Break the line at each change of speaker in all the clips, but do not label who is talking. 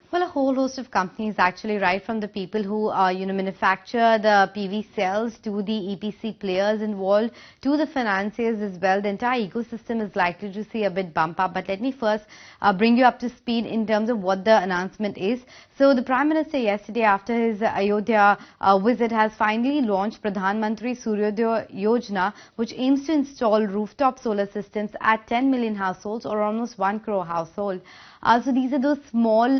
Well, a whole host of companies actually, right from the people who, manufacture the PV cells to the EPC players involved to the financiers as well. The entire ecosystem is likely to see a bit bump up. But let me first bring you up to speed in terms of what the announcement is. So the Prime Minister yesterday, after his Ayodhya visit, has finally launched Pradhan Mantri Suryodaya Yojana, which aims to install rooftop solar systems at 10 million households, or almost 1 crore household. So these are those small,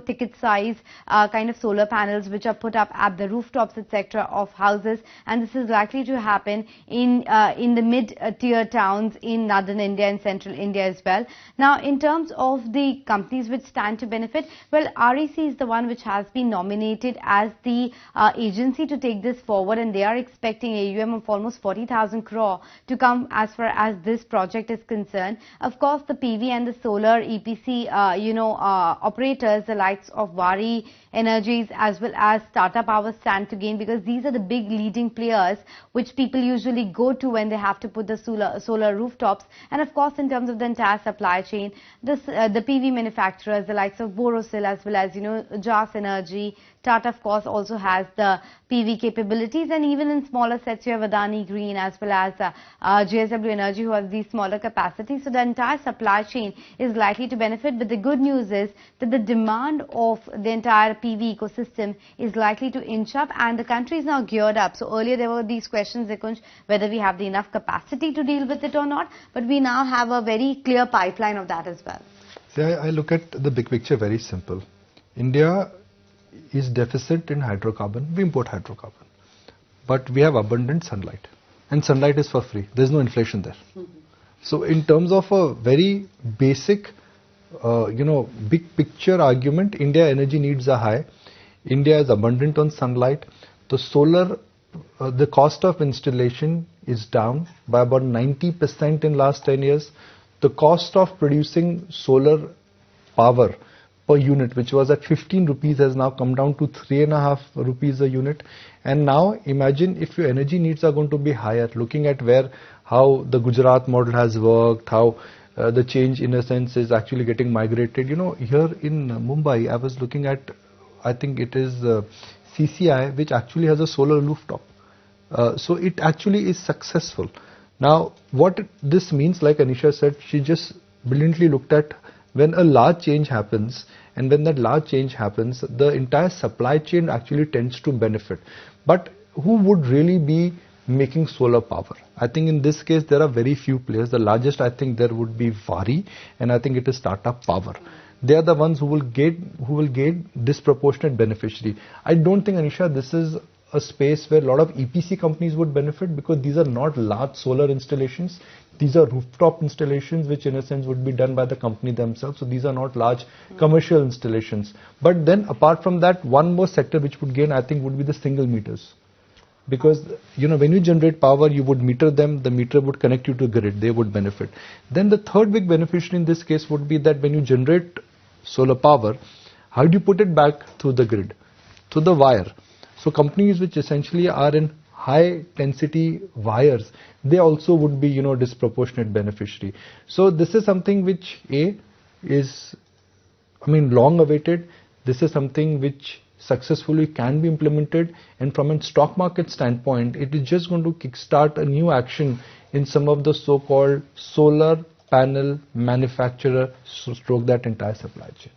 ticket size kind of solar panels which are put up at the rooftops, etc., of houses, and this is likely to happen in the mid-tier towns in northern India and central India as well. Now, in terms of the companies which stand to benefit, well, REC is the one which has been nominated as the agency to take this forward, and they are expecting AUM of almost 40,000 crore to come as far as this project is concerned. Of course, the PV and the solar EPC operators, the likes of Wari Energies as well as Tata Power, stand to gain, because these are the big leading players which people usually go to when they have to put the solar rooftops. And of course, in terms of the entire supply chain, the PV manufacturers, the likes of Borosil as well as Jas Energy, Tata of course also has the PV capabilities, and even in smaller sets you have Adani Green as well as JSW Energy, who has these smaller capacities. So the entire supply chain is likely to benefit, but the good news is that the demand of the entire PV ecosystem is likely to inch up, and the country is now geared up. So earlier there were these questions, Nikunj, whether we have the enough capacity to deal with it or not, but we now have a very clear pipeline of that as well.
See, I look at the big picture very simple. India is deficit in hydrocarbon. We import hydrocarbon, but we have abundant sunlight, and sunlight is for free. There's no inflation there. So in terms of a very basic big picture argument, India energy needs are high. India is abundant on sunlight. The solar, the cost of installation is down by about 90% in last 10 years. The cost of producing solar power per unit, which was at 15 rupees, has now come down to 3.5 rupees a unit. And now imagine if your energy needs are going to be higher, looking at how the Gujarat model has worked, how the change in a sense is actually getting migrated. Here in Mumbai, I was looking at, I think it is CCI, which actually has a solar rooftop. So it actually is successful. Now, what this means, like Anisha said, she just brilliantly looked at when a large change happens, and when that large change happens, the entire supply chain actually tends to benefit. But who would really be making solar power? I think in this case there are very few players. The largest, I think, there would be Wari, and I think it is Tata Power. They are the ones who will gain disproportionate beneficiary. I don't think, Anisha, this is a space where a lot of EPC companies would benefit, because these are not large solar installations. These are rooftop installations, which in a sense would be done by the company themselves. So these are not large commercial installations. But then apart from that, one more sector which would gain, I think, would be the single meters. Because, when you generate power, you would meter them, the meter would connect you to the grid, they would benefit. Then the third big beneficiary in this case would be that when you generate solar power, how do you put it back through the grid? Through the wire. So companies which essentially are in high density wires, they also would be, disproportionate beneficiary. So this is something which is long awaited. This is something which successfully can be implemented, and from a stock market standpoint, it is just going to kickstart a new action in some of the so-called solar panel manufacturer, stroke that entire supply chain.